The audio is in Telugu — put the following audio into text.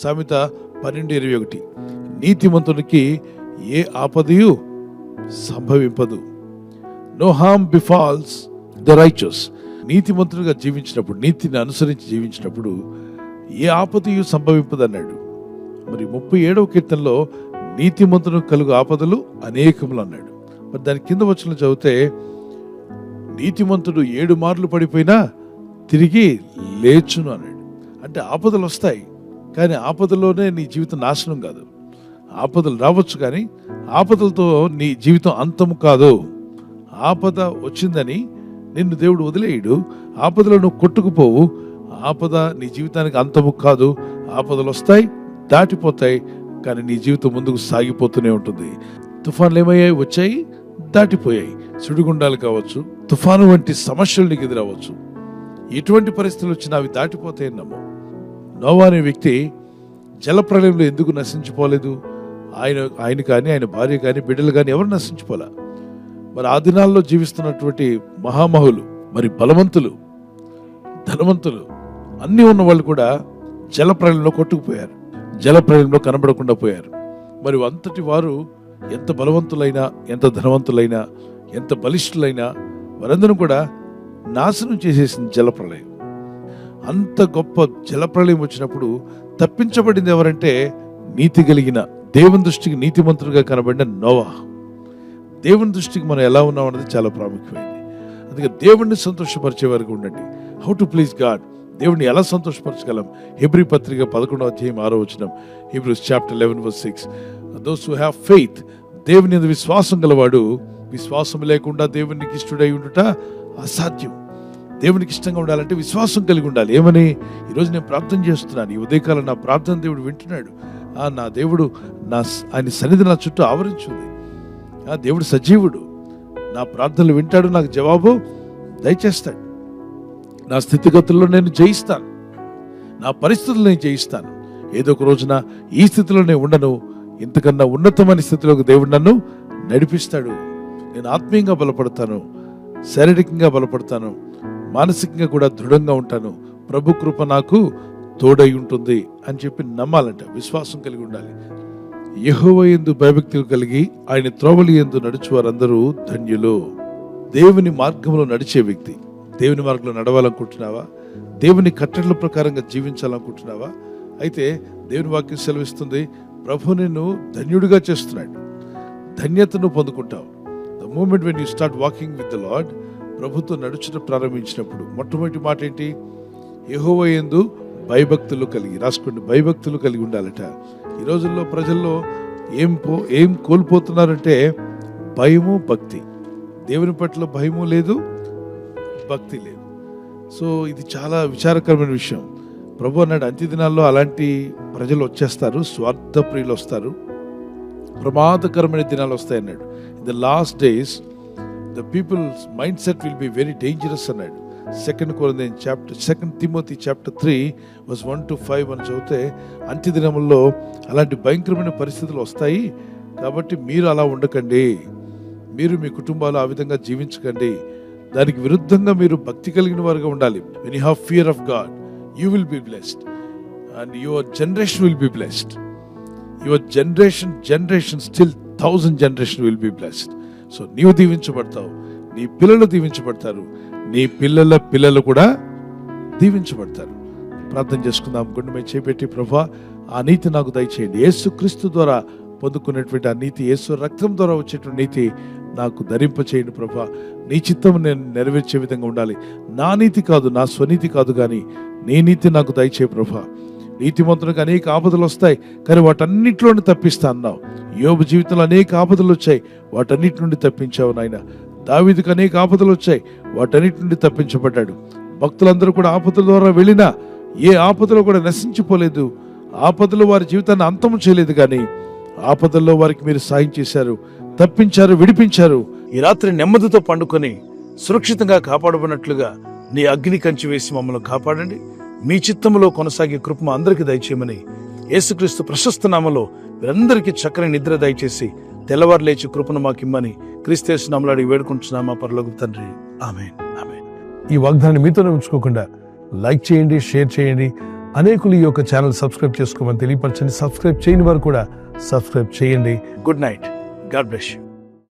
సామెత 12:21. నీతిమంతునికి ఏ ఆపదయు సంభవింపదు. No harm befalls the righteous. నీతిమంతుడిగా జీవించినప్పుడు, నీతిని అనుసరించి జీవించినప్పుడు ఏ ఆపదయు సంభవింపదన్నాడు. మరి 37వ కీర్తనలో నీతిమంతునికి కలుగు ఆపదలు అనేకములు అన్నాడు. మరి దాని కింద వచనం చదివితే నీతిమంతుడు 7 మార్లు పడిపోయినా తిరిగి లేచును అన్నాడు. అంటే ఆపదలు వస్తాయి, కానీ ఆపదలోనే నీ జీవితం నాశనం కాదు. ఆపదలు రావచ్చు, కానీ ఆపదలతో నీ జీవితం అంతము కాదు. ఆపద వచ్చిందని నిన్ను దేవుడు వదిలేయడు. ఆపదలో నువ్వు కొట్టుకుపోవు. ఆపద నీ జీవితానికి అంతము కాదు. ఆపదలు వస్తాయి, దాటిపోతాయి, కానీ నీ జీవితం ముందుకు సాగిపోతూనే ఉంటుంది. తుఫాన్లు ఏమయ్యాయి? వచ్చాయి, దాటిపోయాయి. సుడిగుండాలు కావచ్చు, తుఫాను వంటి సమస్యలు నీకు ఎదురవచ్చు. ఎటువంటి పరిస్థితులు వచ్చినా అవి దాటిపోతాయని నమ్ము. నోవా అనే వ్యక్తి జలప్రళయంలో ఎందుకు నశించిపోలేదు? ఆయన కానీ, ఆయన భార్య కానీ, బిడ్డలు కానీ ఎవరు నశించిపోలే. మరి ఆ దినాల్లో జీవిస్తున్నటువంటి మహామహులు, మరి బలవంతులు, ధనవంతులు, అన్నీ ఉన్న వాళ్ళు కూడా జలప్రళయంలో కొట్టుకుపోయారు, జలప్రళయంలో కనబడకుండా పోయారు. మరి అంతటి వారు ఎంత బలవంతులైనా, ఎంత ధనవంతులైనా, ఎంత బలిష్ఠులైనా వారందరూ కూడా నాశనం చేసేసింది జలప్రళయం. అంత గొప్ప జలప్రళయం వచ్చినప్పుడు తప్పించబడింది ఎవరంటే నీతి కలిగిన, దేవుని దృష్టికి నీతిమంతుడిగా కనబడిన నోవా. దేవుని దృష్టికి మనం ఎలా ఉన్నాం అన్నది చాలా ప్రాముఖ్యమైనది. అందుకే దేవుణ్ణి సంతోషపరిచే వరకు ఉండండి. How to please God. దేవుడిని ఎలా సంతోషపరచగలం? హెబ్రీ పత్రిక 11వ అధ్యాయం 6వ వచనం, Hebrews chapter 11:6. Those who have faith, దేవుని యందు విశ్వాసం గలవాడు, విశ్వాసం లేకుండా దేవునికి ఇష్టడై ఉండుట అసాధ్యం. దేవునికి ఇష్టంగా ఉండాలంటే విశ్వాసం కలిగి ఉండాలి. ఏమని? ఈరోజు నేను ప్రార్థన చేస్తున్నాను, ఈ ఉదయకాలం నా ప్రార్థన దేవుడు వింటున్నాడు. నా దేవుడు, ఆయన సన్నిధి నా చుట్టూ ఆవరించింది. దేవుడు సజీవుడు, నా ప్రార్థనలు వింటాడు, నాకు జవాబు దయచేస్తాడు. నా స్థితిగతుల్లో నేను జయిస్తాను, నా పరిస్థితుల్లో నేను జయిస్తాను. ఏదో ఒక రోజున ఈ స్థితిలో నేను ఉండను, ఇంతకన్నా ఉన్నతమైన స్థితిలోకి దేవుడు నన్ను నడిపిస్తాడు. నేను ఆత్మీయంగా బలపడతాను, శారీరకంగా బలపడతాను, మానసికంగా కూడా దృఢంగా ఉంటాను. ప్రభు కృప నాకు తోడై ఉంటుంది అని చెప్పి నమ్మాలంట. విశ్వాసం కలిగి ఉండాలి. యెహోవా యందు భయభక్తులు కలిగి ఆయన త్రోవల యందు నడుచు వారందరూ ధన్యులు. దేవుని మార్గంలో నడిచే వ్యక్తి. దేవుని మార్గంలో నడవాలనుకుంటున్నావా? దేవుని కట్టడల ప్రకారంగా జీవించాలనుకుంటున్నావా? అయితే దేవుని వాక్యం సెలవిస్తుంది, ప్రభు నిన్ను ధన్యుడిగా చేస్తున్నాడు. ధన్యతను పొందుకుంటావు. The moment when you start walking with the Lord, ప్రభుతో నడుచుట ప్రారంభించినప్పుడు మొట్టమొదటి మాట ఏంటి? యెహోవా యందు భయభక్తులు కలిగి. రాసుకోండి, భయభక్తులు కలిగి ఉండాలట. ఈ రోజుల్లో ప్రజల్లో ఏం కోల్పోతున్నారంటే భయము, భక్తి. దేవుని పట్ల భయము లేదు, భక్తి లేదు. సో ఇది చాలా విచారకరమైన విషయం. ప్రభు అన్నాడు, అంత్య దినాల్లో అలాంటి ప్రజలు వచ్చేస్తారు, స్వార్థ ప్రియులు వస్తారు, ప్రమాదకరమైన దినాలు వస్తాయి అన్నాడు. In the last days the peoples mind set will be very dangerous అన్నాడు. 2 Timothy chapter 3 verse 1-5 అని చదివితే అంత్య దినముల్లో అలాంటి భయంకరమైన పరిస్థితులు వస్తాయి. కాబట్టి మీరు అలా ఉండకండి, మీరు మీ కుటుంబాలు ఆ విధంగా జీవించకండి. దానికి విరుద్ధంగా మీరు భక్తి కలిగిన వారుగా ఉండాలి. when you have fear of God, you will be blessed and your generation will be blessed. Your generation still 1000 generation will be blessed. So నీవు దీవించబడతావు, నీ పిల్లలు దీవించబడతారు, నీ పిల్లల పిల్లలు కూడా దీవించబడతారు. ప్రార్థన చేసుకుందాం. గుండె మీద చేపెట్టి, ప్రభువా ఆ నీతి నాకు దయచేయండి. యేసు క్రీస్తు ద్వారా పొందుకునేటువంటి ఆ నీతి, యేసు రక్తం ద్వారా వచ్చేటువంటి నీతి నాకు ధరింప చేయండి ప్రభువా. నీ చిత్తం నేను నెరవేర్చే విధంగా ఉండాలి. నా నీతి కాదు, నా స్వనీతి కాదు, కానీ నీ నీతి నాకు దయచే ప్రభువా. నీతిమంతునికి అనేక ఆపదలు వస్తాయి, కానీ వాటన్నిటిలోని తప్పిస్తా అన్నావు. యోబు జీవితంలో అనేక ఆపదలు వచ్చాయి, వాటన్నిటి నుండి తప్పించావు నాయన. దావీదుకు అనేక ఆపదలు వచ్చాయి, వాటన్నిటి నుండి తప్పించబడ్డాడు. భక్తులందరూ కూడా ఆపదల ద్వారా వెళ్ళినా ఏ ఆపదలో కూడా నశించిపోలేదు. ఆపదలు వారి జీవితాన్ని అంతము చేయలేదు, కానీ ఆపదల్లో వారికి మీరు సాయం చేశారు, తప్పించారు, విడిపించారు. ఈ రాత్రి నెమ్మదితో పండుకొని సురక్షితంగా కాపాడబడినట్లుగా నీ అగ్ని కంచి వేసి మమ్మల్ని కాపాడండి. మీ చిత్తములో కొనసాగే కృప అందరికీ దయచేయమని యేసుక్రీస్తు ప్రశస్త నామములో వీరందరికీ చక్కని నిద్ర దయచేసి తెల్లవారు లేచి కృపను మాకిమ్మని క్రీస్తు యేసు నామములో అడిగి వేడుకుంటున్నామా పరలోకపు తండ్రి, ఆమేన్, ఆమేన్. ఈ వాగ్దానాన్ని మీతోనే ఉంచుకోకుండా లైక్ చేయండి, షేర్ చేయండి, అనేకులు ఈ యొక్క ఛానల్ సబ్స్క్రైబ్ చేసుకోమని తెలియపరచండి. సబ్స్క్రైబ్ చేయని వారు కూడా సబ్స్క్రైబ్ చేయండి. Good night. God bless you.